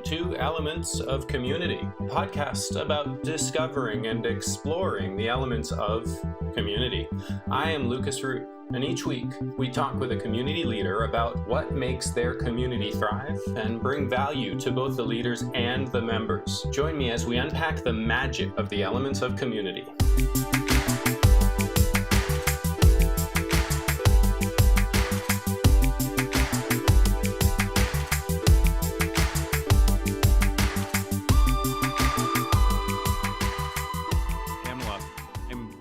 to Elements of Community, a podcast about discovering and exploring the elements of community. I am Lucas Root, and each week we talk with a community leader about what makes their community thrive and bring value to both the leaders and the members. Join me as we unpack the magic of the elements of community.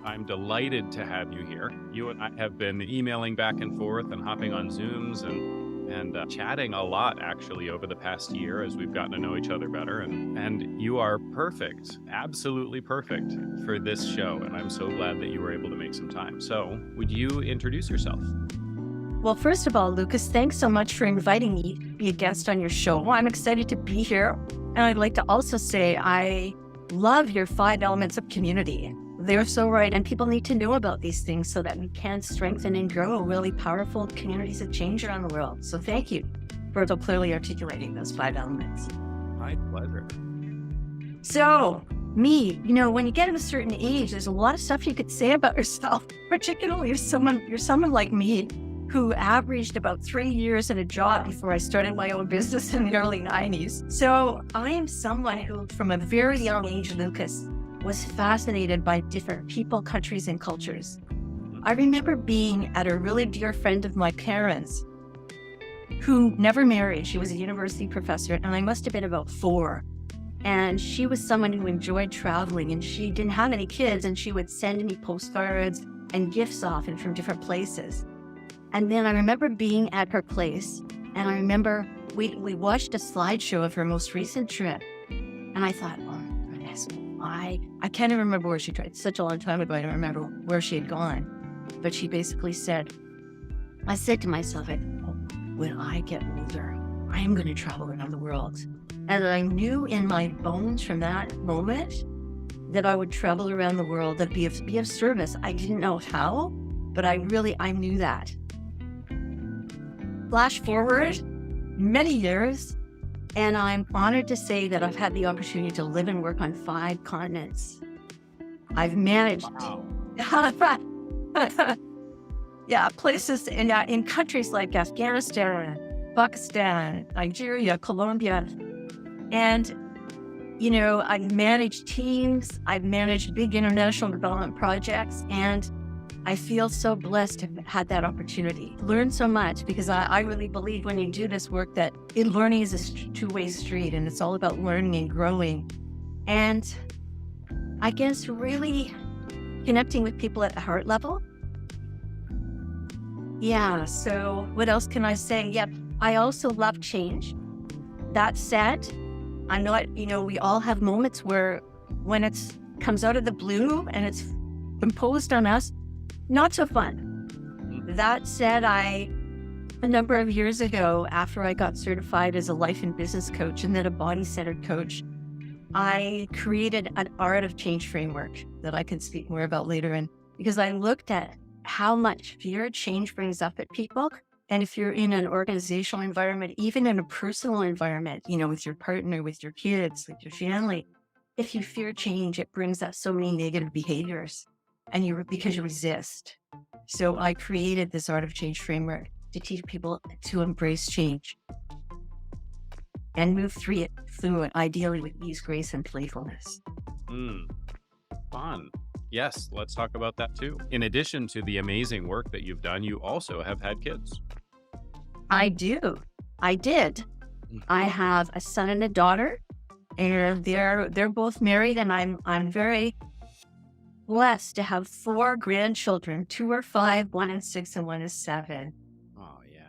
I'm delighted to have you here. You and I have been emailing back and forth and hopping on Zooms and chatting a lot actually over the past year as we've gotten to know each other better. And you are perfect, absolutely perfect for this show. And I'm so glad that you were able to make some time. So would you introduce yourself? Well, first of all, Lucas, thanks so much for inviting me to be a guest on your show. I'm excited to be here. And I'd like to also say I love your 5 elements of community. They're so right, and people need to know about these things so that we can strengthen and grow really powerful communities of change around the world. So thank you for so clearly articulating those 5 elements. My pleasure. So, me, when you get to a certain age, there's a lot of stuff you could say about yourself, particularly if you're someone like me who averaged about 3 years in a job before I started my own business in the early 90s. So I am someone who, from a very young age, Lucas, was fascinated by different people, countries, and cultures. I remember being at a really dear friend of my parents who never married. She was a university professor, and I must have been about 4. And she was someone who enjoyed traveling, and she didn't have any kids, and she would send me postcards and gifts often from different places. And then I remember being at her place, and I remember we watched a slideshow of her most recent trip, and I thought, oh, goodness, I can't even remember where she tried. It's such a long time ago, I don't remember where she had gone. But she basically said, I said to myself, when I get older, I am going to travel around the world. And I knew in my bones from that moment that I would travel around the world and be of service. I didn't know how, but I knew that. Flash forward many years, and I'm honored to say that I've had the opportunity to live and work on 5 continents. I've managed places in countries like Afghanistan, Pakistan, Nigeria, Colombia. And, I've managed teams, I've managed big international development projects, and I feel so blessed to have had that opportunity. Learned so much because I really believe when you do this work that learning is a two-way street, and it's all about learning and growing. And I guess really connecting with people at the heart level. Yeah, so what else can I say? Yep, I also love change. That said, I'm not, we all have moments where when it comes out of the blue and it's imposed on us, not so fun. That said, a number of years ago, after I got certified as a life and business coach and then a body-centered coach, I created an art of change framework that I can speak more about later. And because I looked at how much fear change brings up at people. And if you're in an organizational environment, even in a personal environment, with your partner, with your kids, with your family, if you fear change, it brings up so many negative behaviors. And because you resist. So I created this art of change framework to teach people to embrace change and move through it ideally with ease, grace, and playfulness. Fun. Yes, let's talk about that too. In addition to the amazing work that you've done, you also have had kids. I did. I have a son and a daughter, and they're both married, and I'm very blessed to have 4 grandchildren. 2 are 5, 1 is 6, and 1 is 7. Oh, yeah.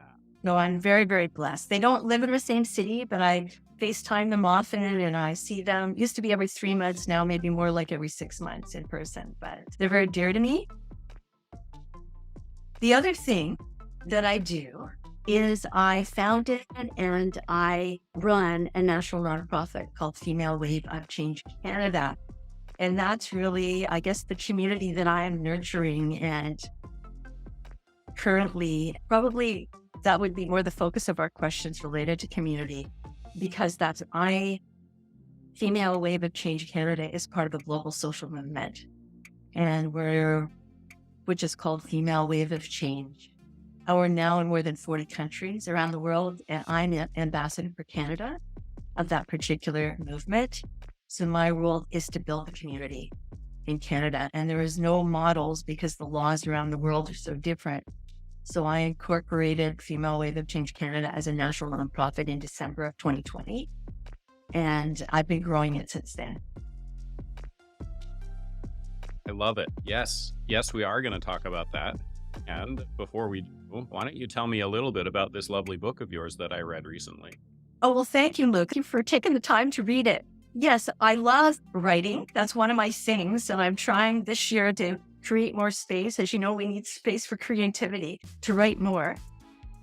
No, I'm very, very blessed. They don't live in the same city, but I FaceTime them often, and I see them. Used to be every 3 months, now maybe more like every 6 months in person, but they're very dear to me. The other thing that I do is I founded and I run a national nonprofit called Female Wave of Change Canada. And that's really, I guess, the community that I am nurturing. And currently, probably that would be more the focus of our questions related to community. because Female Wave of Change Canada is part of a global social movement, and which is called Female Wave of Change. And we're now in more than 40 countries around the world, and I'm an ambassador for Canada of that particular movement. So my role is to build a community in Canada, and there is no models because the laws around the world are so different. So I incorporated Female Wave of Change Canada as a national nonprofit in December of 2020, and I've been growing it since then. I love it. Yes, we are going to talk about that. And before we do, why don't you tell me a little bit about this lovely book of yours that I read recently? Oh, well, thank you, Luke, for taking the time to read it. Yes, I love writing. That's one of my things. And I'm trying this year to create more space. As you know, we need space for creativity to write more.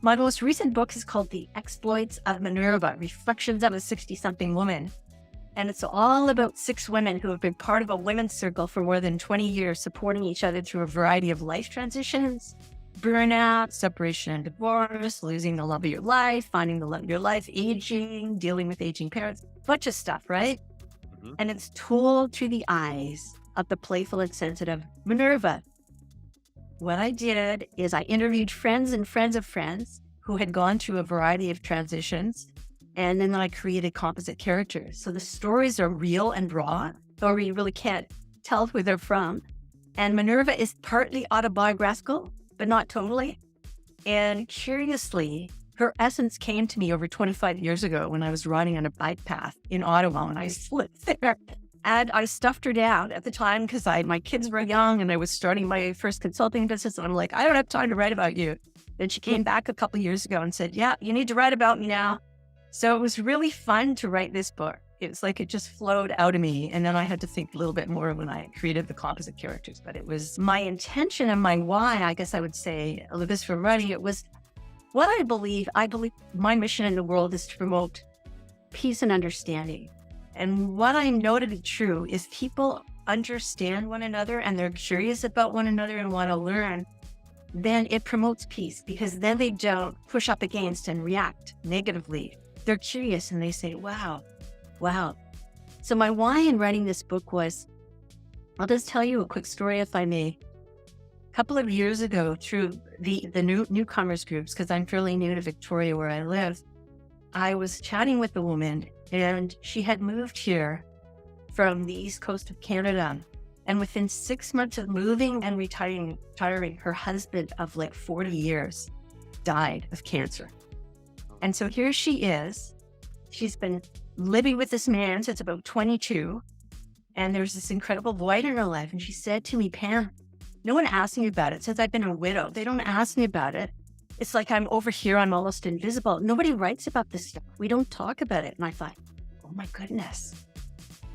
My most recent book is called The Exploits of Minerva, Reflections of a 60-something Woman. And it's all about 6 women who have been part of a women's circle for more than 20 years, supporting each other through a variety of life transitions, burnout, separation and divorce, losing the love of your life, finding the love of your life, aging, dealing with aging parents, a bunch of stuff, right? Mm-hmm. And it's told through the eyes of the playful and sensitive Minerva. What I did is I interviewed friends and friends of friends who had gone through a variety of transitions, and then I created composite characters. So the stories are real and raw, or you really can't tell who they're from. And Minerva is partly autobiographical, but not totally. And curiously, her essence came to me over 25 years ago when I was riding on a bike path in Ottawa, and I slipped there. And I stuffed her down at the time because my kids were young and I was starting my first consulting business. And I'm like, I don't have time to write about you. Then she came back a couple of years ago and said, yeah, you need to write about me now. So it was really fun to write this book. It was like it just flowed out of me. And then I had to think a little bit more when I created the composite characters. But it was my intention and my why, I guess I would say, Lucas, for writing it was what I believe. I believe my mission in the world is to promote peace and understanding. And what I know to be true is people understand one another and they're curious about one another and want to learn, then it promotes peace, because then they don't push up against and react negatively. They're curious and they say, wow. So my why in writing this book was, I'll just tell you a quick story if I may. A couple of years ago, through the newcomers groups, because I'm fairly new to Victoria where I live, I was chatting with a woman, and she had moved here from the east coast of Canada. And within 6 months of moving and retiring, her husband of like 40 years died of cancer. And so here she is. She's been living with this man since about 22. And there's this incredible void in her life. And she said to me, Pam, no one asked me about it. Since I've been a widow, they don't ask me about it. It's like I'm over here, I'm almost invisible. Nobody writes about this stuff. We don't talk about it. And I thought, oh my goodness.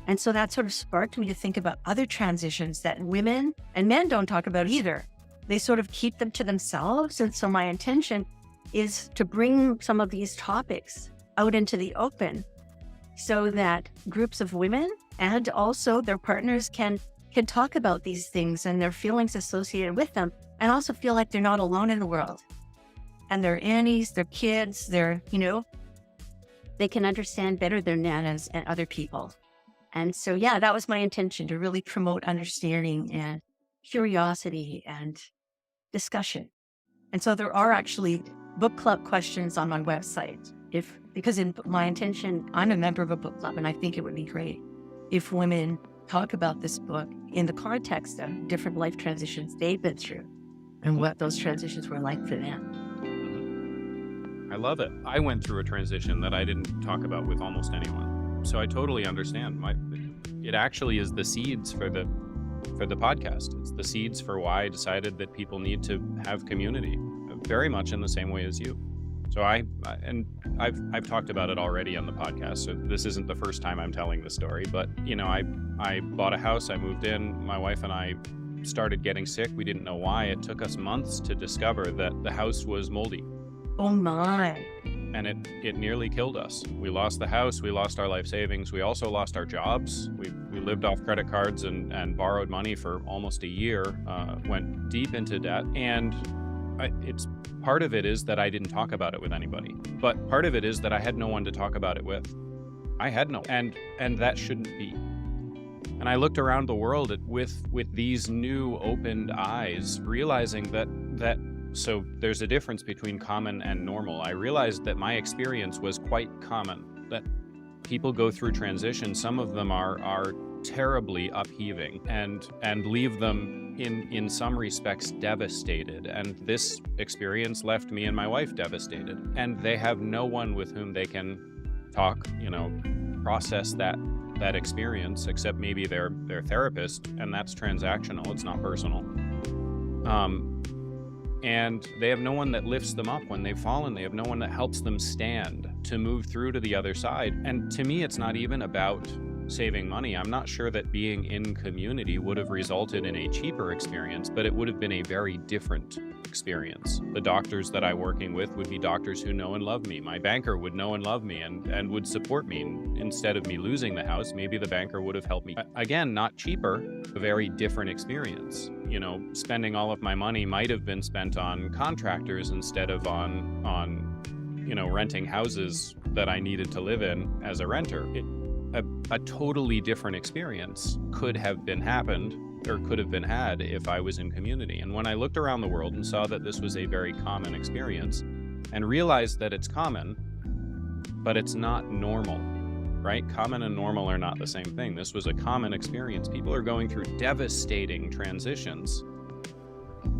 And so that sort of sparked me to think about other transitions that women and men don't talk about either. They sort of keep them to themselves. And so my intention is to bring some of these topics out into the open so that groups of women and also their partners can talk about these things and their feelings associated with them, and also feel like they're not alone in the world. And their aunties, their kids, they can understand better their nanas and other people. And so, yeah, that was my intention, to really promote understanding and curiosity and discussion. And so there are actually book club questions on my website. Because in my intention, I'm a member of a book club, and I think it would be great if women talk about this book in the context of different life transitions they've been through and what those transitions were like for them. I love it. I went through a transition that I didn't talk about with almost anyone. So I totally understand. It actually is the seeds for the podcast. It's the seeds for why I decided that people need to have community, very much in the same way as you. So I've talked about it already on the podcast, so this isn't the first time I'm telling the story, but I bought a house, I moved in, my wife and I started getting sick. We didn't know why. It took us months to discover that the house was moldy. Oh my. And it nearly killed us. We lost the house, we lost our life savings, we also lost our jobs. We lived off credit cards and borrowed money for almost a year, went deep into debt, and it's part of it is that I didn't talk about it with anybody. But part of it is that I had no one to talk about it with. I had no, and that shouldn't be. And I looked around the world with these new opened eyes, realizing that so there's a difference between common and normal. I realized that my experience was quite common, that people go through transitions. Some of them are terribly upheaving and leave them in some respects devastated. And this experience left me and my wife devastated. And they have no one with whom they can talk, process that experience, except maybe their therapist, and that's transactional. It's not personal. And they have no one that lifts them up when they've fallen. They have no one that helps them stand to move through to the other side. And to me, it's not even about saving money. I'm not sure that being in community would have resulted in a cheaper experience, but it would have been a very different experience. The doctors that I'm working with would be doctors who know and love me. My banker would know and love me and would support me. Instead of me losing the house, maybe the banker would have helped me. Again, not cheaper, a very different experience. Spending all of my money might have been spent on contractors instead of on renting houses that I needed to live in as a renter. A totally different experience could have been had if I was in community. And when I looked around the world and saw that this was a very common experience and realized that it's common, but it's not normal, right? Common and normal are not the same thing. This was a common experience. People are going through devastating transitions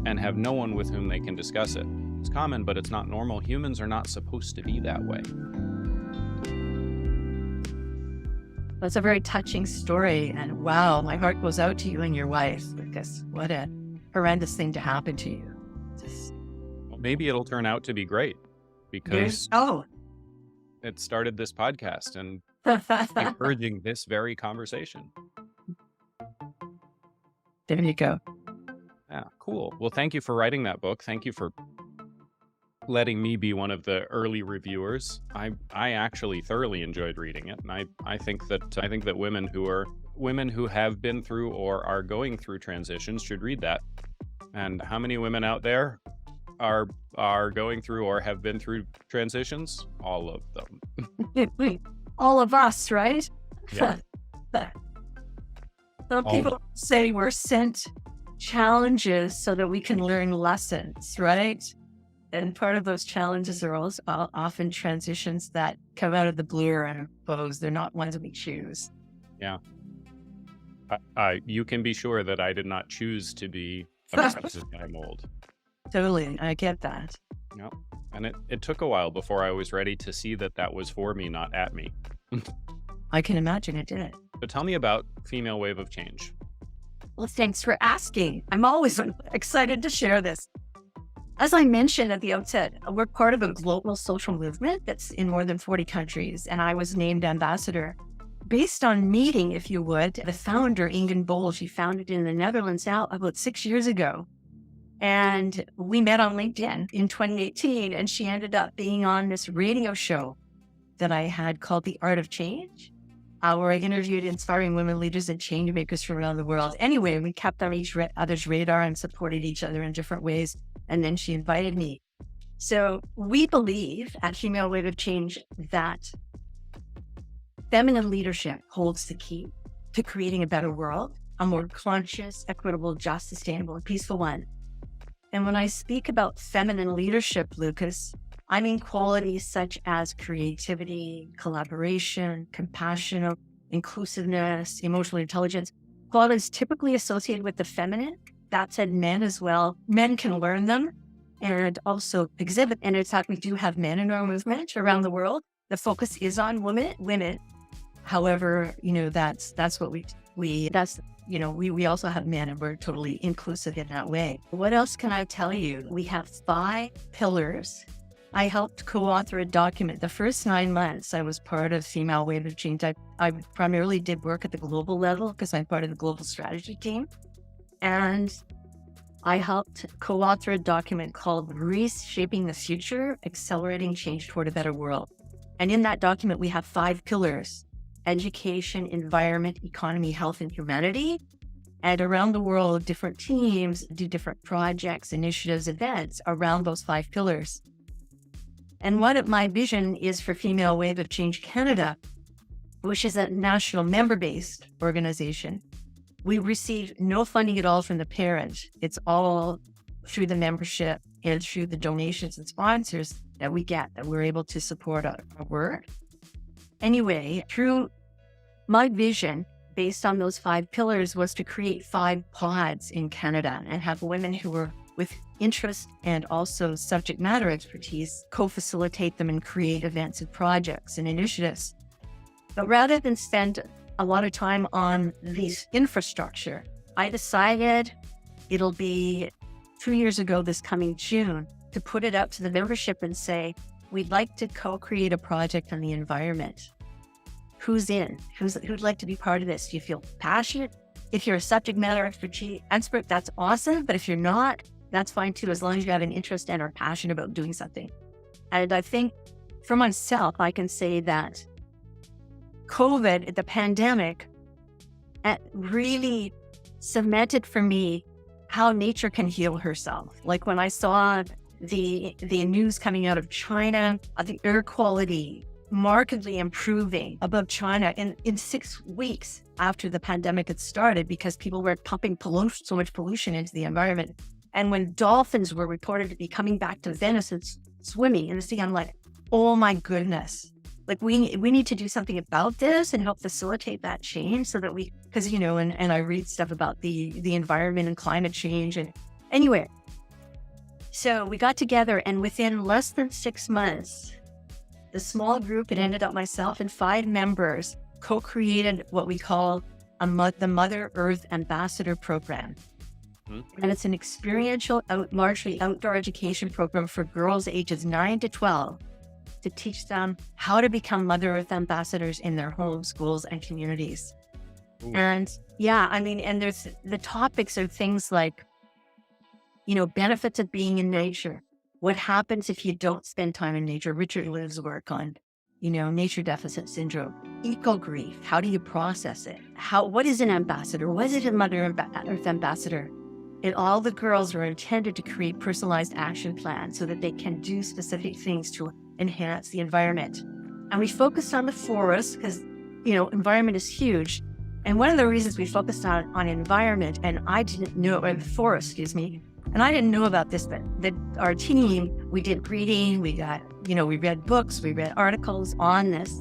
and have no one with whom they can discuss it. It's common, but it's not normal. Humans are not supposed to be that way. That's a very touching story. And wow, my heart goes out to you and your wife, because what a horrendous thing to happen to you. Well, maybe it'll turn out to be great because it started this podcast and encouraging this very conversation. There you go. Yeah, cool. Well, thank you for writing that book. Thank you for letting me be one of the early reviewers. I actually thoroughly enjoyed reading it, and I think that women who have been through or are going through transitions should read that. And how many women out there are going through or have been through transitions? All of them. All of us, right? Yeah. Some people say we're sent challenges so that we can learn lessons, right? And part of those challenges are also often transitions that come out of the blue or unopposed. They're not ones we choose. Yeah. You can be sure that I did not choose to be a transition mold. Totally. I get that. Yeah. And it took a while before I was ready to see that was for me, not at me. I can imagine it did. But tell me about Female Wave of Change. Well, thanks for asking. I'm always excited to share this. As I mentioned at the outset, we're part of a global social movement that's in more than 40 countries, and I was named ambassador based on meeting, if you would, the founder, Ingen Bol. She founded in the Netherlands now about 6 years ago. And we met on LinkedIn in 2018, and she ended up being on this radio show that I had called The Art of Change, where I interviewed inspiring women leaders and change makers from around the world. Anyway, we kept on each other's radar and supported each other in different ways. And then she invited me. So we believe at Female Wave of Change that feminine leadership holds the key to creating a better world, a more conscious, equitable, just, sustainable, and peaceful one. And when I speak about feminine leadership, Lucas, I mean qualities such as creativity, collaboration, compassion, inclusiveness, emotional intelligence, qualities typically associated with the feminine. That said, men as well. Men can learn them and also exhibit. And in fact, we do have men in our movement around the world. The focus is on women. However, that's what we also have men, and we're totally inclusive in that way. What else can I tell you? We have 5 pillars. I helped co-author a document. The first 9 months, I was part of Female Wave of Change. I primarily did work at the global level because I'm part of the global strategy team. And I helped co-author a document called Reshaping the Future, Accelerating Change Toward a Better World. And in that document, we have 5 pillars: education, environment, economy, health, and humanity. And around the world, different teams do different projects, initiatives, events around those 5 pillars. And one of my vision is for Female Wave of Change Canada, which is a national member-based organization. We receive no funding at all from the parent. It's all through the membership and through the donations and sponsors that we get, that we're able to support our work. Anyway, through my vision, based on those 5 pillars, was to create 5 pods in Canada and have women who were with interest and also subject matter expertise co-facilitate them and create events and projects and initiatives. But rather than spend a lot of time on these infrastructure, I decided it'll be 2 years ago this coming June to put it out to the membership and say, we'd like to co-create a project on the environment. Who's in? Who'd like to be part of this? Do you feel passionate? If you're a subject matter expert, that's awesome. But if you're not, that's fine too, as long as you have an interest and are passionate about doing something. And I think for myself, I can say that COVID, the pandemic, really cemented for me how nature can heal herself. Like when I saw the news coming out of China, the air quality markedly improving above China in 6 weeks after the pandemic had started, because people were pumping so much pollution into the environment. And when dolphins were reported to be coming back to Venice and swimming in the sea, I'm like, oh my goodness. Like we need to do something about this and help facilitate that change so that because and I read stuff about the environment and climate change. And anyway, so we got together, and within less than 6 months, the small group, it ended up myself and 5 members, co-created what we call the Mother Earth Ambassador Program. And it's an experiential, largely outdoor education program for girls ages 9 to 12 to teach them how to become Mother Earth ambassadors in their homes, schools, and communities. Ooh. And and there's the topics are things like, benefits of being in nature. What happens if you don't spend time in nature? Richard Live's work on, nature deficit syndrome, eco grief. How do you process it? What is an ambassador? What is a Mother Earth ambassador? And all the girls are intended to create personalized action plans so that they can do specific things to enhance the environment. And we focused on the forest because, environment is huge. And one of the reasons we focused on environment, and I didn't know, the forest, and I didn't know about this, but our team, we did reading, we got, we read books, we read articles on this.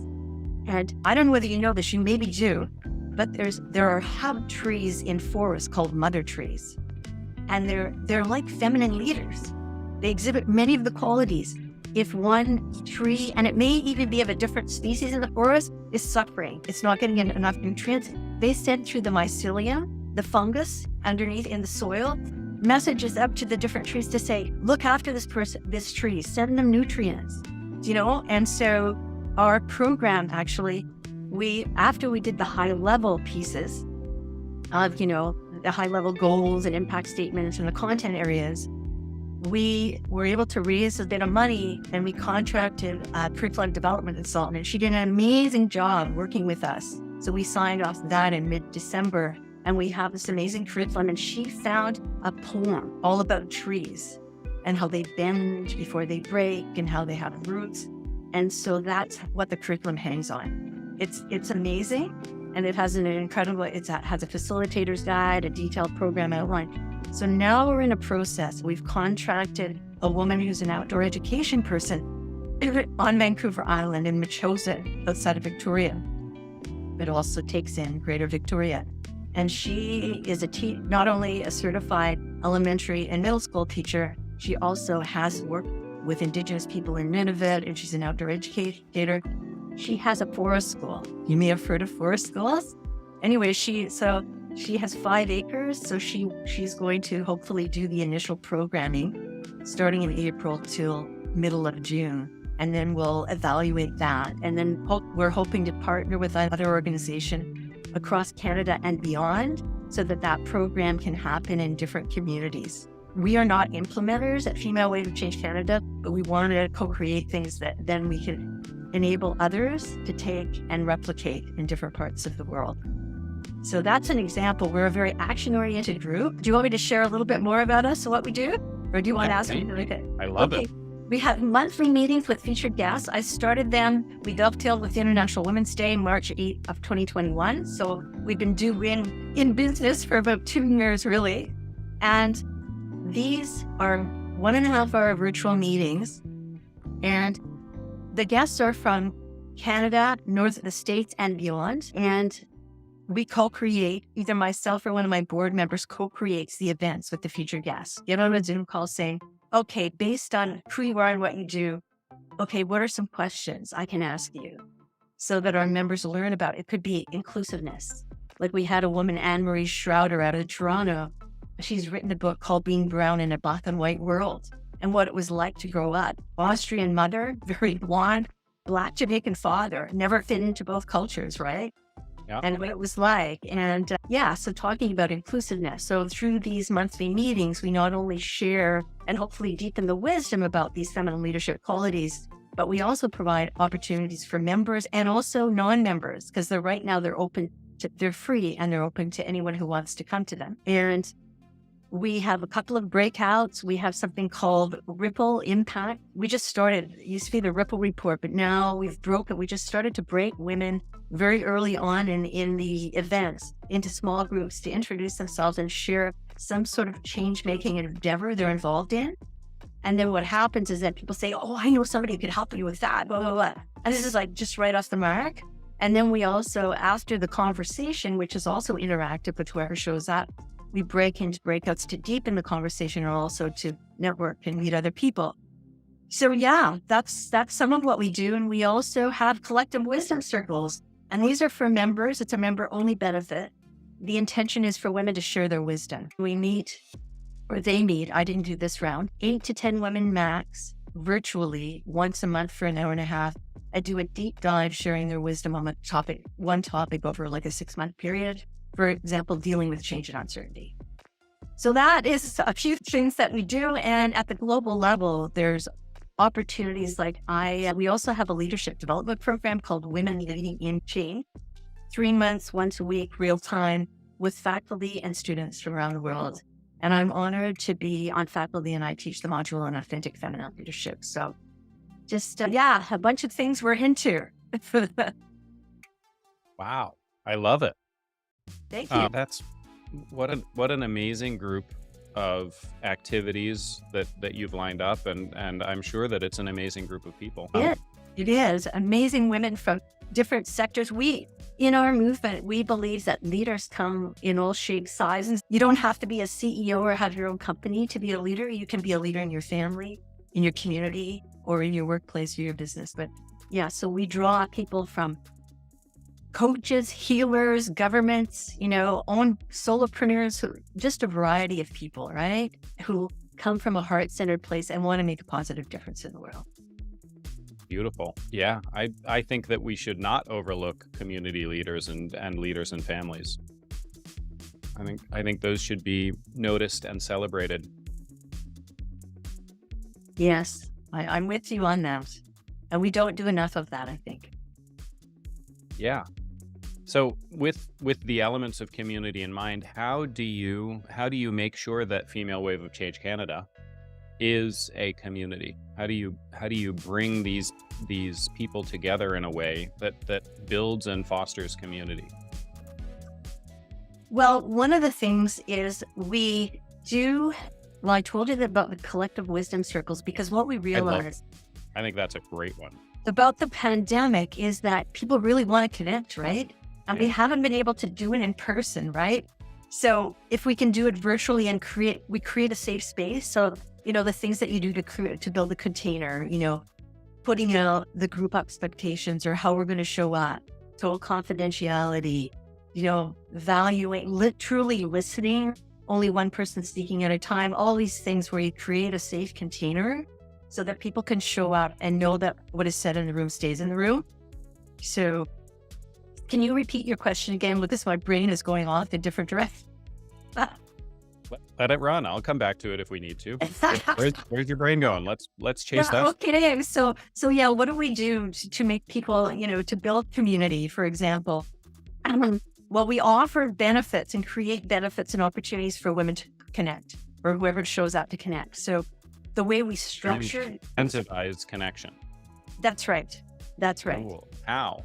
And I don't know whether you know this, you maybe do, but there are hub trees in forests called mother trees. And they're like feminine leaders. They exhibit many of the qualities. If one tree, and it may even be of a different species in the forest, is suffering, it's not getting enough nutrients, they send through the mycelium, the fungus underneath in the soil, messages up to the different trees to say, look after this tree, send them nutrients, And so our program actually, after we did the high level pieces of, the high level goals and impact statements and the content areas, we were able to raise a bit of money, and we contracted a curriculum development consultant, and she did an amazing job working with us. So we signed off that in mid-December, and we have this amazing curriculum, and she found a poem all about trees and how they bend before they break and how they have roots. And so that's what the curriculum hangs on. It's amazing. And it has an incredible, it has a facilitator's guide, a detailed program outline. So now we're in a process. We've contracted a woman who's an outdoor education person on Vancouver Island in Mechosin, outside of Victoria. It also takes in Greater Victoria. And she is not only a certified elementary and middle school teacher, she also has worked with Indigenous people in Nunavut, and she's an outdoor educator. She has a forest school. You may have heard of forest schools. Anyway, she has 5 acres. So she's going to hopefully do the initial programming starting in April till middle of June. And then we'll evaluate that. And then we're hoping to partner with another organization across Canada and beyond so that program can happen in different communities. We are not implementers at Female Wave of Change Canada, but we want to co-create things that then we can enable others to take and replicate in different parts of the world. So that's an example. We're a very action-oriented group. Do you want me to share a little bit more about us and what we do? Or do you want to ask me? Okay. I love it. We have monthly meetings with featured guests. I started them. We dovetailed with International Women's Day, March 8th of 2021. So we've been doing in business for about 2 years, really. And these are 1.5 hour virtual meetings. And the guests are from Canada, north of the States, and beyond. And we co-create, either myself or one of my board members co-creates the events with the featured guests. Get on a Zoom call saying, okay, based on who you are and what you do, okay, what are some questions I can ask you so that our members learn about? It could be inclusiveness. Like we had a woman, Anne-Marie Schroeder out of Toronto. She's written a book called Being Brown in a Black and White World and what it was like to grow up. Austrian mother, very blonde, Black Jamaican father, never fit into both cultures, right? Yeah. And what it was like. And so talking about inclusiveness. So through these monthly meetings, we not only share and hopefully deepen the wisdom about these feminine leadership qualities, but we also provide opportunities for members and also non-members, because they're free and they're open to anyone who wants to come to them. And we have a couple of breakouts. We have something called Ripple Impact. We just started, it used to be the Ripple Report, but now we've broken. We just started to break women very early on in the events into small groups to introduce themselves and share some sort of change-making endeavor they're involved in. And then what happens is that people say, oh, I know somebody who could help you with that, blah, blah, blah. And this is like just right off the mark. And then we also, after the conversation, which is also interactive with whoever shows up, we break into breakouts to deepen the conversation or also to network and meet other people. So yeah, that's some of what we do. And we also have collective wisdom circles. And these are for members. It's a member-only benefit. The intention is for women to share their wisdom. They meet, I didn't do this round, 8 to 10 women max, virtually, once a month for an hour and a half. I do a deep dive sharing their wisdom on one topic over like a 6-month period. For example, dealing with change and uncertainty. So that is a few things that we do. And at the global level, there's opportunities like we also have a leadership development program called Women Leading in Change. 3 months, once a week, real time with faculty and students from around the world. And I'm honored to be on faculty and I teach the module on authentic feminine leadership. So just, a bunch of things we're into. Wow. I love it. Thank you. That's what an amazing group of activities that you've lined up, and I'm sure that it's an amazing group of people. It is amazing women from different sectors. In our movement, we believe that leaders come in all shapes, sizes. You don't have to be a CEO or have your own company to be a leader. You can be a leader in your family, in your community, or in your workplace or your business. But yeah, so we draw people from coaches, healers, governments, own solopreneurs, just a variety of people, right? Who come from a heart-centered place and want to make a positive difference in the world. Beautiful. Yeah, I think that we should not overlook community leaders and leaders and families. I think those should be noticed and celebrated. Yes, I'm with you on that. And we don't do enough of that, I think. Yeah. So with the elements of community in mind, how do you make sure that Female Wave of Change Canada is a community? How do you bring these people together in a way that builds and fosters community? Well, one of the things is I told you about the collective wisdom circles, because what we realized, I think that's a great one, about the pandemic is that people really want to connect, right? And we haven't been able to do it in person, right? So if we can do it virtually and create a safe space. So, the things that you do to build a container, putting out the group expectations or how we're going to show up, total confidentiality, valuing, truly listening, only one person speaking at a time, all these things where you create a safe container so that people can show up and know that what is said in the room stays in the room. So can you repeat your question again, Lucas? My brain is going off in different directions. Let it run. I'll come back to it if we need to. Where's your brain going? Let's chase that. Okay. So yeah, what do we do to make people, to build community, for example? Well, we offer benefits and create benefits and opportunities for women to connect, or whoever shows up to connect. So the way we structure... Incentivize connection. That's right. That's right. Cool. How?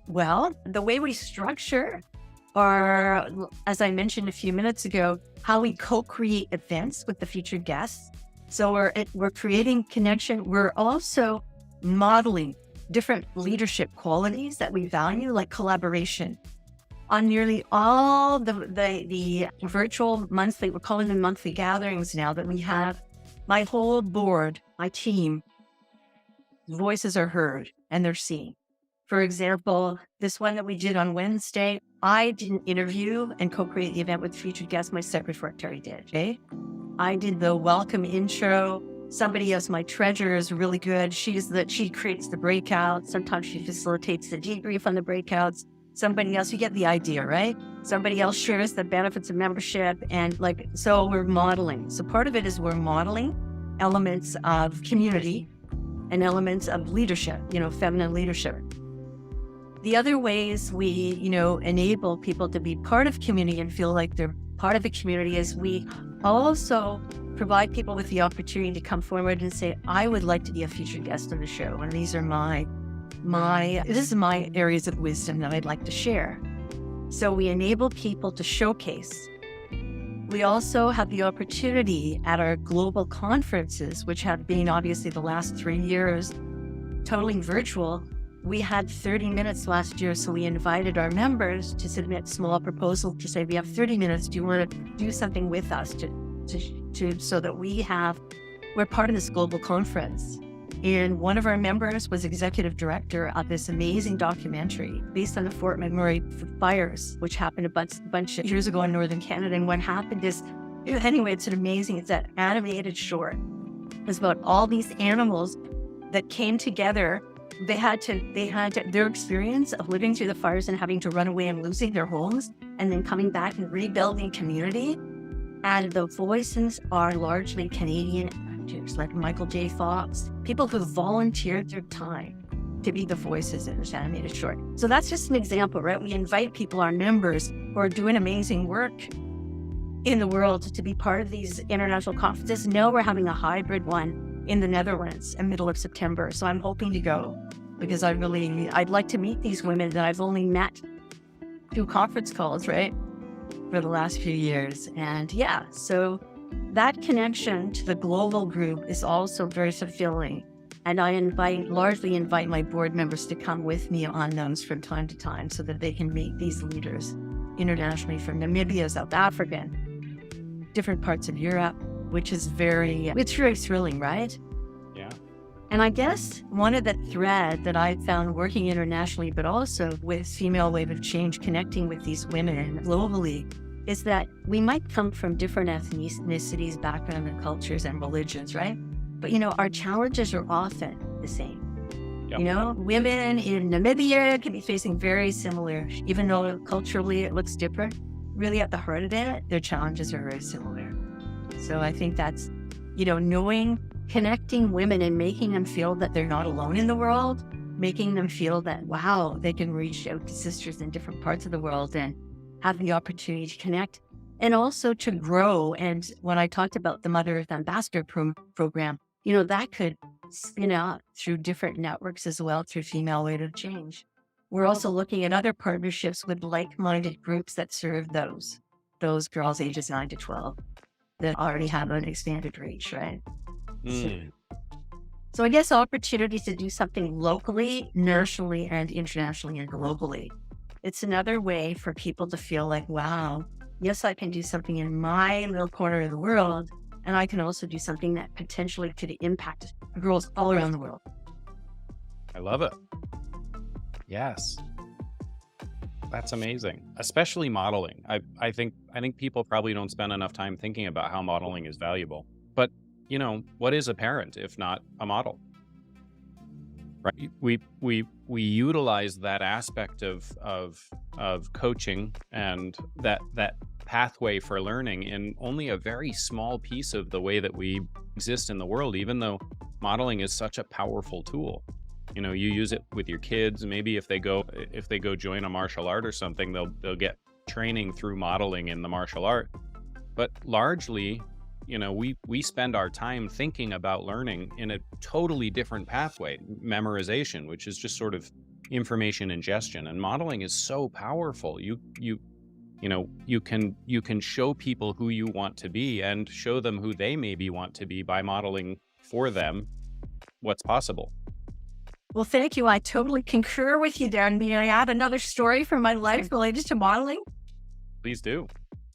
Well, the way we structure are, as I mentioned a few minutes ago, how we co-create events with the featured guests. So we're creating connection. We're also modeling different leadership qualities that we value, like collaboration. On nearly all the virtual monthly, we're calling them monthly gatherings now, that we have, my whole board, my team, voices are heard and they're seen. For example, this one that we did on Wednesday, I didn't interview and co-create the event with featured guests. My secretary did. Okay, I did the welcome intro. Somebody else, my treasurer, is really good. She creates the breakouts. Sometimes she facilitates the debrief on the breakouts. Somebody else, you get the idea, right? Somebody else shares the benefits of membership, and so we're modeling. So part of it is we're modeling elements of community and elements of leadership, feminine leadership. The other ways we, enable people to be part of community and feel like they're part of the community is we also provide people with the opportunity to come forward and say, I would like to be a featured guest on the show. And these are this is my areas of wisdom that I'd like to share. So we enable people to showcase. We also have the opportunity at our global conferences, which have been obviously the last 3 years, totally virtual. We had 30 minutes last year, so we invited our members to submit small proposals to say, we have 30 minutes. Do you want to do something with us so that we're part of this global conference? And one of our members was executive director of this amazing documentary based on the Fort McMurray fires, which happened a bunch of years ago in Northern Canada. And what happened is, anyway, it's that animated short. It's about all these animals that came together. They had their experience of living through the fires and having to run away and losing their homes and then coming back and rebuilding community. And the voices are largely Canadian actors like Michael J. Fox, people who volunteered their time to be the voices in this animated short. So that's just an example, right? We invite people, our members, who are doing amazing work in the world, to be part of these international conferences. Now we're having a hybrid one in the Netherlands in middle of September. So I'm hoping to go because I'd like to meet these women that I've only met through conference calls, right? For the last few years. And so that connection to the global group is also very fulfilling. And I largely invite my board members to come with me on those from time to time so that they can meet these leaders internationally from Namibia, South Africa, different parts of Europe, which is it's very thrilling, right? Yeah. And I guess one of the thread that I found working internationally, but also with Female Wave of Change, connecting with these women globally, is that we might come from different ethnicities, backgrounds, and cultures and religions, right? But, our challenges are often the same. Yep. Women in Namibia can be facing very similar, even though culturally it looks different. Really at the heart of it, their challenges are very similar. So I think that's, connecting women and making them feel that they're not alone in the world, making them feel that, wow, they can reach out to sisters in different parts of the world and have the opportunity to connect and also to grow. And when I talked about the Mother Earth Ambassador program, that could spin out through different networks as well, through Female Wave of Change. We're also looking at other partnerships with like-minded groups that serve those girls ages 9 to 12 that already have an expanded reach, right? So I guess opportunities to do something locally, nationally, and internationally and globally. It's another way for people to feel like, wow, yes, I can do something in my little corner of the world, and I can also do something that potentially could impact girls all around the world. I love it. Yes. That's amazing. Especially modeling. I think people probably don't spend enough time thinking about how modeling is valuable. But, what is a parent if not a model? Right? We utilize that aspect of coaching and that pathway for learning in only a very small piece of the way that we exist in the world, even though modeling is such a powerful tool. You use it with your kids. Maybe if they go join a martial art or something, they'll get training through modeling in the martial art. But largely, we spend our time thinking about learning in a totally different pathway, memorization, which is just sort of information ingestion. And modeling is so powerful. You can show people who you want to be and show them who they maybe want to be by modeling for them what's possible. Well, thank you. I totally concur with you, Darren. May I add another story from my life related to modeling? Please do.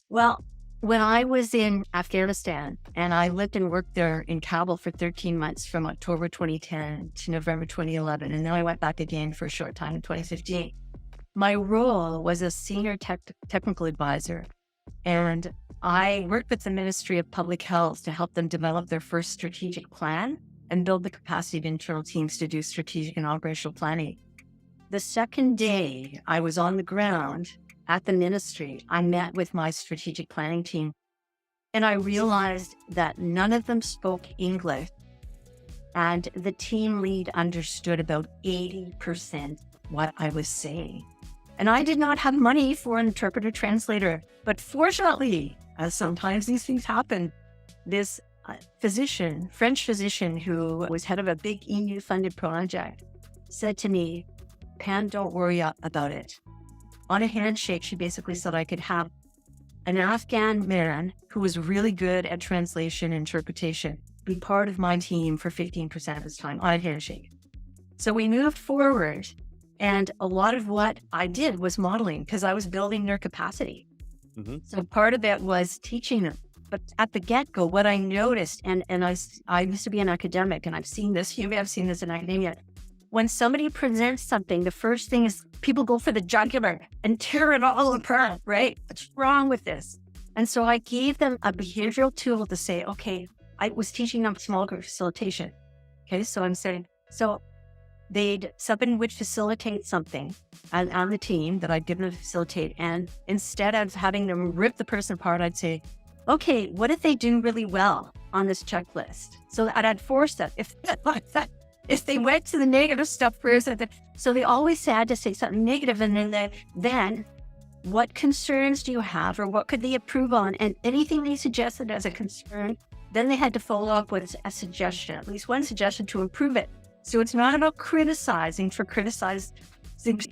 Well, when I was in Afghanistan, and I lived and worked there in Kabul for 13 months from October 2010 to November 2011, and then I went back again for a short time in 2015. My role was a senior technical advisor, and I worked with the Ministry of Public Health to help them develop their first strategic plan and build the capacity of internal teams to do strategic and operational planning. The second day I was on the ground at the ministry, I met with my strategic planning team, and I realized that none of them spoke English, and the team lead understood about 80% what I was saying. And I did not have money for an interpreter translator, but fortunately, as sometimes these things happen, this French physician who was head of a big EU-funded project, said to me, "Pam, don't worry about it." On a handshake, she basically said I could have an Afghan man who was really good at translation and interpretation be part of my team for 15% of his time on a handshake. So we moved forward, and a lot of what I did was modeling because I was building their capacity. Mm-hmm. So part of it was teaching them. But at the get-go, what I noticed, and I used to be an academic, and I've seen this, you may have seen this in academia, when somebody presents something, the first thing is people go for the jugular and tear it all apart, right? What's wrong with this? And so I gave them a behavioral tool to say, okay, I was teaching them small group facilitation. Okay, so I'm saying, so somebody would facilitate something on the team that I'd given them to facilitate. And instead of having them rip the person apart, I'd say, okay, what did they do really well on this checklist? So I'd force them. If they went to the negative stuff first, so they always had to say something negative, and then what concerns do you have, or what could they improve on? And anything they suggested as a concern, then they had to follow up with a suggestion, at least one suggestion to improve it. So it's not about criticizing for criticizing,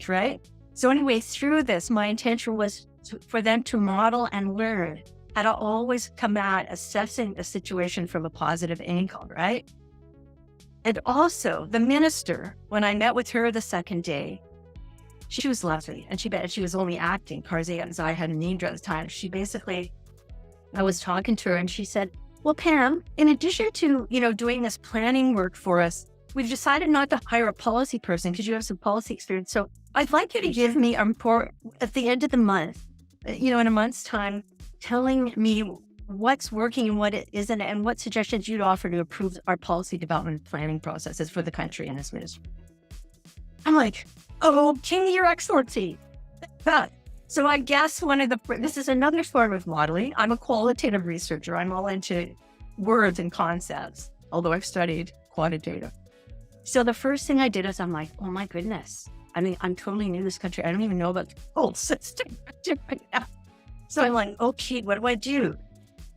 right? So anyway, through this, my intention was for them to model and learn how to always come at assessing a situation from a positive angle, right? And also the minister, when I met with her the second day, she was lovely, and she was only acting. Karzai had a name at the time. I was talking to her, and she said, "Well, Pam, in addition to doing this planning work for us, we've decided not to hire a policy person because you have some policy experience. So I'd like you to give me a report at the end of the month, in a month's time, telling me what's working and what it isn't, and what suggestions you'd offer to improve our policy development planning processes for the country and its ministry." I'm like, "Oh, King, Your Excellency." So I guess this is another form of modeling. I'm a qualitative researcher. I'm all into words and concepts, although I've studied quantitative. So the first thing I did is I'm like, oh my goodness. I mean, I'm totally new to this country. I don't even know about the whole system right now. So I'm like, okay, what do I do?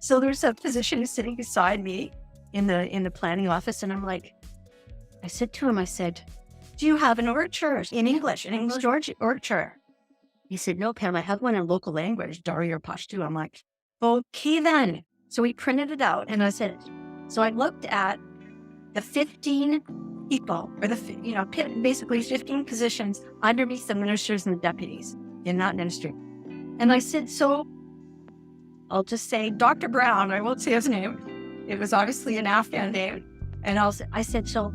So there's a physician who's sitting beside me in the planning office, and I said to him, "Do you have an org chart in English, an English org chart?" He said, "No, Pam, I have one in local language, Dari or Pashto." I'm like, okay then. So we printed it out, and I said, so I looked at the 15 people, or basically 15 positions underneath the ministers and the deputies in that ministry. And I said, so I'll just say Dr. Brown, I won't say his name. It was obviously an Afghan name. And I said, so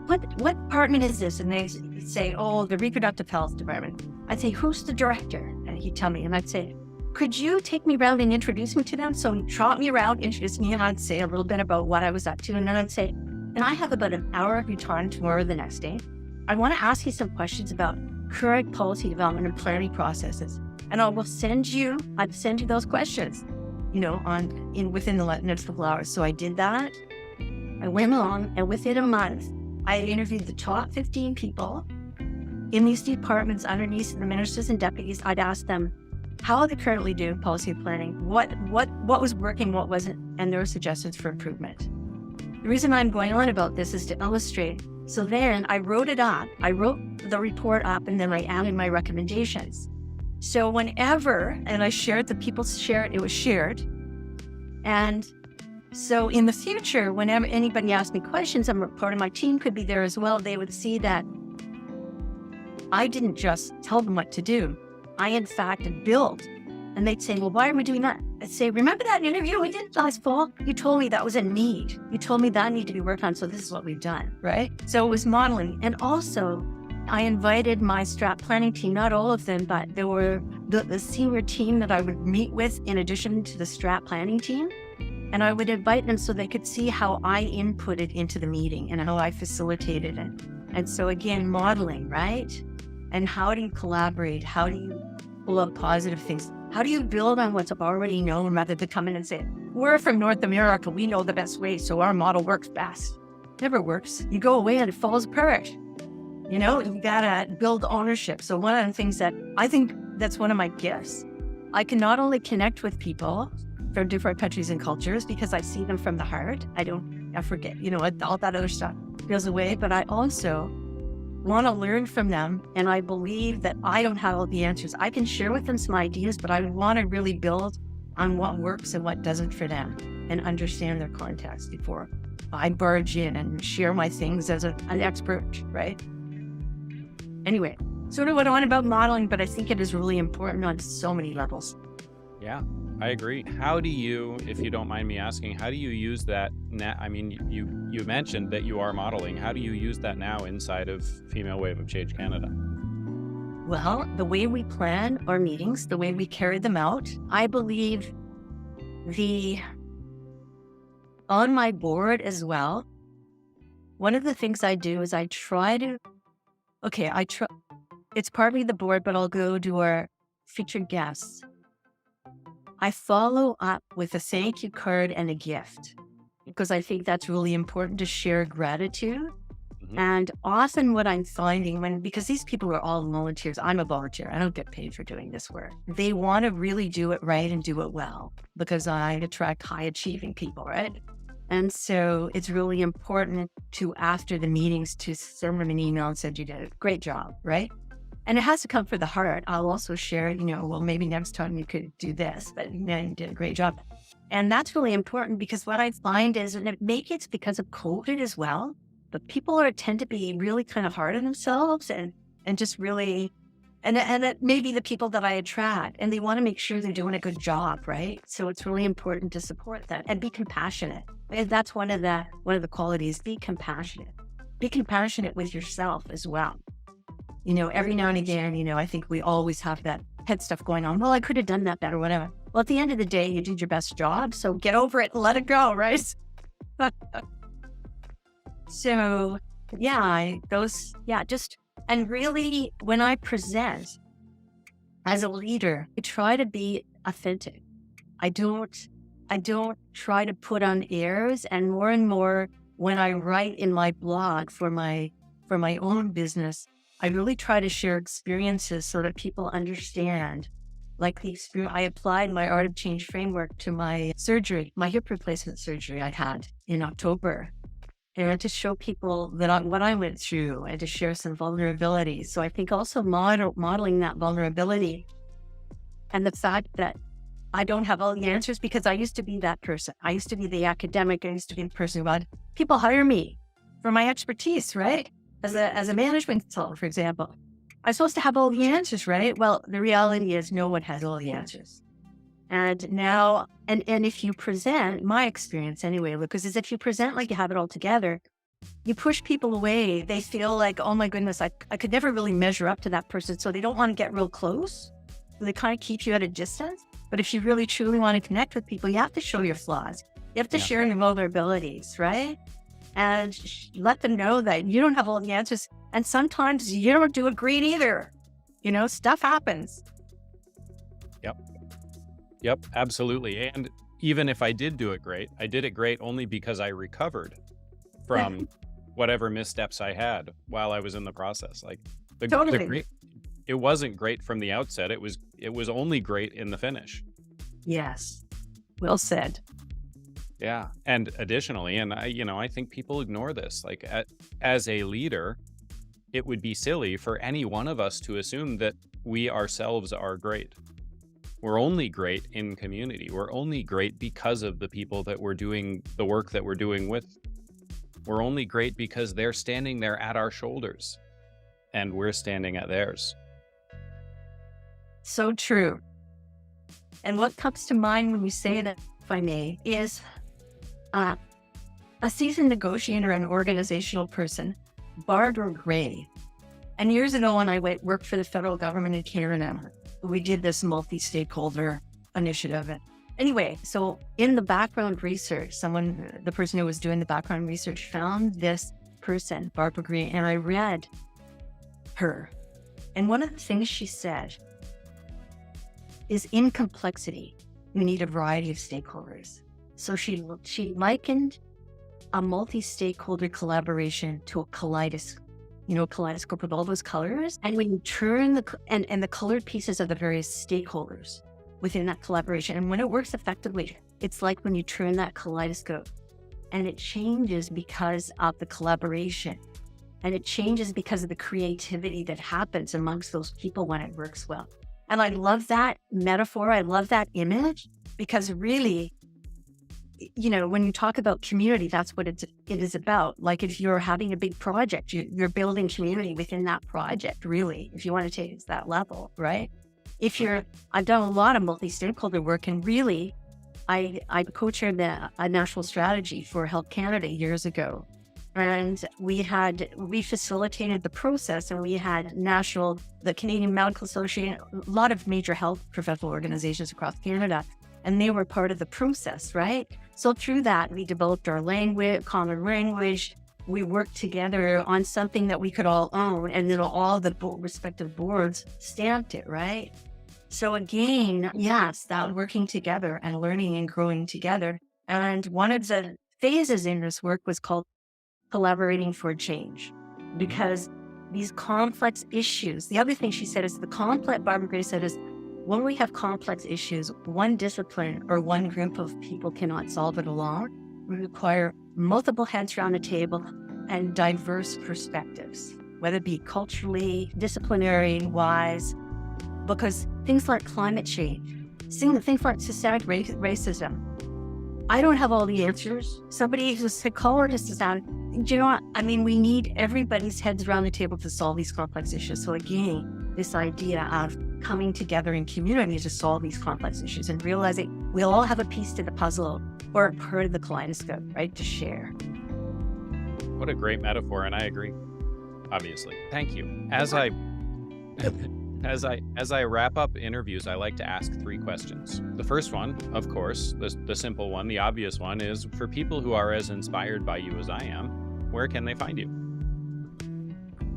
what department is this? And they say, oh, the reproductive health department. I'd say, who's the director? And he'd tell me, and I'd say, could you take me around and introduce me to them? So he'd trot me around, introduce me, and I'd say a little bit about what I was up to. And then I'd say, and I have about an hour of your time tomorrow or the next day. I want to ask you some questions about current policy development and planning processes. And I'd send you those questions, within the next couple hours. So I did that. I went along, and within a month, I interviewed the top 15 people in these departments underneath the ministers and deputies. I'd ask them how they're currently doing policy planning, what was working, what wasn't, and their suggestions for improvement. The reason I'm going on about this is to illustrate. So then I wrote it up. I wrote the report up, and then I added my recommendations. So whenever, and I shared, the people shared, it was shared. And so in the future, whenever anybody asked me questions, and part of my team could be there as well, they would see that I didn't just tell them what to do. I, in fact, built. And they'd say, well, why are we doing that? I'd say, remember that interview we did last fall? You told me that was a need. You told me that needed to be worked on, so this is what we've done, right? So it was modeling. And also, I invited my strat planning team, not all of them, but there were the senior team that I would meet with in addition to the strat planning team. And I would invite them so they could see how I inputted into the meeting and how I facilitated it. And so again, modeling, right? And how do you collaborate? How do you pull up positive things? How do you build on what's already known rather than come in and say, we're from North America, we know the best way, so our model works best. Never works. You go away and it falls apart. You know, you gotta build ownership. So one of the things that I think that's one of my gifts, I can not only connect with people from different countries and cultures because I see them from the heart. I forget, you know, all that other stuff goes away, but I also want to learn from them. And I believe that I don't have all the answers. I can share with them some ideas, but I want to really build on what works and what doesn't for them and understand their context before I barge in and share my things as an expert, right? Anyway, sort of what I want about modeling, but I think it is really important on so many levels. Yeah, I agree. How do you, if you don't mind me asking, how do you use that? I mean, you mentioned that you are modeling. How do you use that now inside of Female Wave of Change Canada? Well, the way we plan our meetings, the way we carry them out, I believe on my board as well, one of the things I do is it's partly the board, but I'll go to our featured guests. I follow up with a thank you card and a gift because I think that's really important to share gratitude. Mm-hmm. And often what I'm finding because these people are all volunteers, I'm a volunteer, I don't get paid for doing this work. They want to really do it right and do it well because I attract high achieving people, right? And so it's really important to, after the meetings, to send them an email and say, you did a great job, right? And it has to come from the heart. I'll also share, well, maybe next time you could do this, but you did a great job. And that's really important because what I find is, and maybe it's because of COVID as well, but people tend to be really kind of hard on themselves and just really, and it may be the people that I attract, and they want to make sure they're doing a good job, right? So it's really important to support that and be compassionate. And that's one of the qualities, be compassionate. Be compassionate with yourself as well. Every now and again, I think we always have that head stuff going on. Well, I could have done that better, whatever. Well, at the end of the day, you did your best job. So get over it and let it go, right? So, and really, when I present as a leader, I try to be authentic. I don't try to put on airs, and more when I write in my blog for my own business, I really try to share experiences so that people understand. Like the experience, I applied my Art of Change framework to my surgery, my hip replacement surgery I had in October. And to show people what I went through and to share some vulnerability. So I think also modeling that vulnerability and the fact that I don't have all the answers because I used to be that person. I used to be the academic. I used to be the person who had people hire me for my expertise, right? As a management consultant, for example, I'm supposed to have all the answers, right? Well, the reality is no one has all the answers. And now, and if you present, my experience anyway, because is if you present like you have it all together, you push people away. They feel like, oh my goodness, I could never really measure up to that person. So they don't want to get real close. So they kind of keep you at a distance. But if you really truly want to connect with people, you have to show your flaws. You have to share your vulnerabilities, right? And let them know that you don't have all the answers. And sometimes you don't do it great either. Stuff happens. Yep, absolutely. And even if I did do it great, I did it great only because I recovered from whatever missteps I had while I was in the process. Like Totally. it wasn't great from the outset. It was only great in the finish. Yes. Well said. Yeah. And additionally, and I think people ignore this, like as a leader, it would be silly for any one of us to assume that we ourselves are great. We're only great in community. We're only great because of the people that we're doing the work that we're doing with. We're only great because they're standing there at our shoulders and we're standing at theirs. So true. And what comes to mind when you say that, if I may, is a seasoned negotiator and organizational person, Barbara Gray. And years ago when I worked for the federal government in Canada, we did this multi-stakeholder initiative. Anyway, so in the background research, the person who was doing the background research found this person, Barbara Gray, and I read her. And one of the things she said is, in complexity, you need a variety of stakeholders. So she likened a multi-stakeholder collaboration to a kaleidoscope with all those colors. And when you turn the colored pieces of the various stakeholders within that collaboration, and when it works effectively, it's like when you turn that kaleidoscope and it changes because of the collaboration, and it changes because of the creativity that happens amongst those people when it works well. And I love that metaphor. I love that image, because really, when you talk about community, that's what it is about. Like if you're having a big project, you're building community within that project, really, if you want to take it to that level, right? I've done a lot of multi-stakeholder work, and really, I co-chaired a national strategy for Health Canada years ago. And we facilitated the process, and we had the Canadian Medical Association, a lot of major health professional organizations across Canada, and they were part of the process, right? So through that, we developed our common language. We worked together on something that we could all own, and then all the respective boards stamped it, right? So again, yes, that working together and learning and growing together. And one of the phases in this work was called collaborating for change, because these complex issues, the other thing she said is Barbara Gray said is, when we have complex issues, one discipline or one group of people cannot solve it alone. We require multiple heads around the table and diverse perspectives, whether it be culturally, disciplinary wise, because things like climate change, things like systemic racism, I don't have all the answers. Somebody who's a psychologist is down. Do you know what? I mean, we need everybody's heads around the table to solve these complex issues. So again, this idea of coming together in community to solve these complex issues and realizing we all have a piece to the puzzle or a part of the kaleidoscope, right, to share. What a great metaphor, and I agree, obviously. Thank you. As I wrap up interviews, I like to ask 3 questions. The first one, of course, the simple one, the obvious one, is for people who are as inspired by you as I am, where can they find you?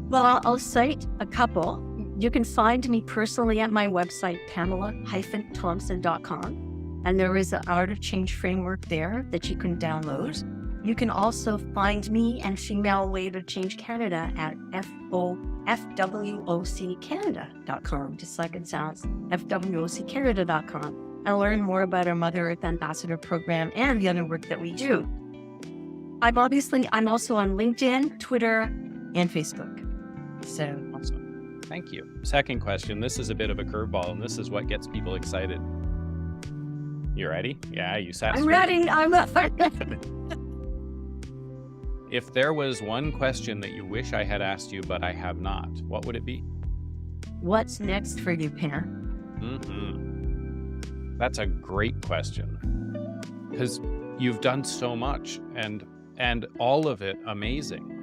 Well, I'll cite a couple. You can find me personally at my website, Pamela-Thompson.com. And there is an Art of Change framework there that you can download. You can also find me and Female Wave of Change Canada at FWOCCanada.com, just like it sounds, FWOCCanada.com, and learn more about our Mother Earth Ambassador program and the other work that we do. I'm also on LinkedIn, Twitter, and Facebook. So awesome. Thank you. Second question. This is a bit of a curveball, and this is what gets people excited. You ready? Yeah, you sat I'm straight. ready. I'm If there was one question that you wish I had asked you, but I have not, what would it be? What's next for you, Peter? That's a great question, because you've done so much and all of it amazing.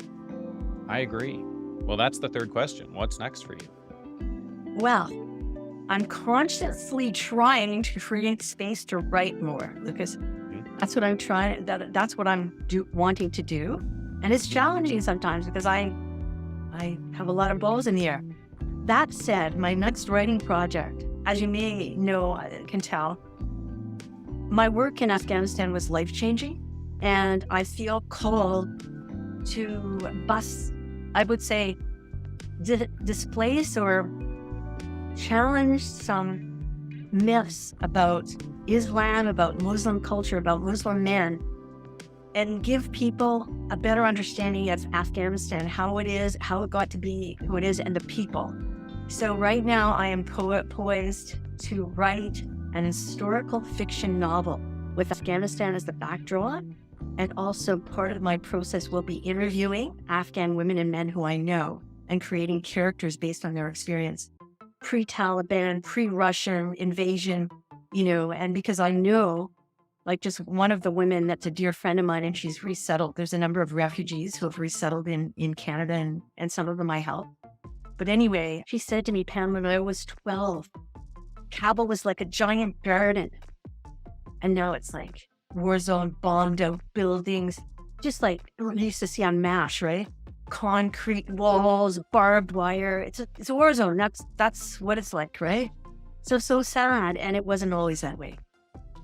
I agree. Well, that's the third question. What's next for you? Well, I'm consciously trying to create space to write more, Lucas. That's what I'm trying. That's what I'm wanting to do, and it's challenging sometimes because I have a lot of balls in the air. That said, my next writing project, as you may know, can tell, my work in Afghanistan was life-changing, and I feel called to bust, I would say, displace or challenge some myths about Islam, about Muslim culture, about Muslim men, and give people a better understanding of Afghanistan, how it is, how it got to be who it is, and the people. So right now I am poised to write an historical fiction novel with Afghanistan as the backdrop. And also part of my process will be interviewing Afghan women and men who I know and creating characters based on their experience. Pre-Taliban, pre-Russian invasion, and because I know, like just one of the women that's a dear friend of mine and she's resettled. There's a number of refugees who have resettled in Canada and some of them I help. But anyway, she said to me, Pamela, when I was 12, Kabul was like a giant garden. And now it's like war zone, bombed out buildings, just like we used to see on MASH, right? Concrete walls, barbed wire. It's a war zone. That's what it's like, right? So sad. And it wasn't always that way.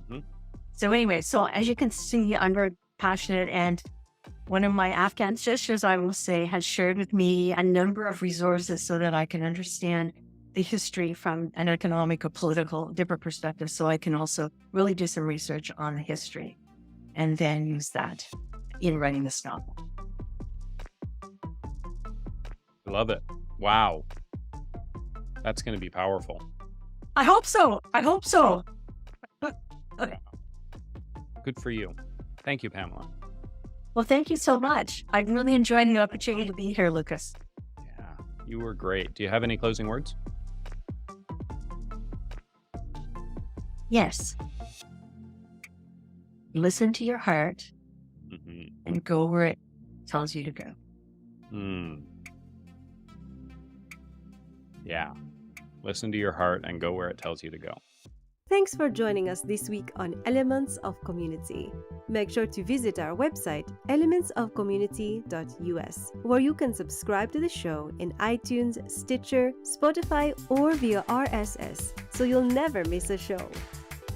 Mm-hmm. So anyway, so as you can see, I'm very passionate, and one of my Afghan sisters, I will say, has shared with me a number of resources so that I can understand the history from an economic or political different perspective, so I can also really do some research on the history and then use that in writing this novel. Love it. Wow. That's going to be powerful. I hope so. Okay. Good for you. Thank you, Pamela. Well, thank you so much. I've really enjoyed the opportunity to be here, Lucas. Yeah, you were great. Do you have any closing words? Yes. Listen to your heart and go where it tells you to go. Yeah. Listen to your heart and go where it tells you to go. Thanks for joining us this week on Elements of Community. Make sure to visit our website, elementsofcommunity.us, where you can subscribe to the show in iTunes, Stitcher, Spotify, or via RSS, so you'll never miss a show.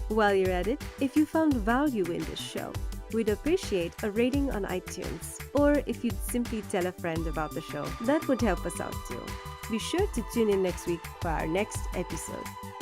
While you're at it, if you found value in this show, we'd appreciate a rating on iTunes, or if you'd simply tell a friend about the show, that would help us out too. Be sure to tune in next week for our next episode.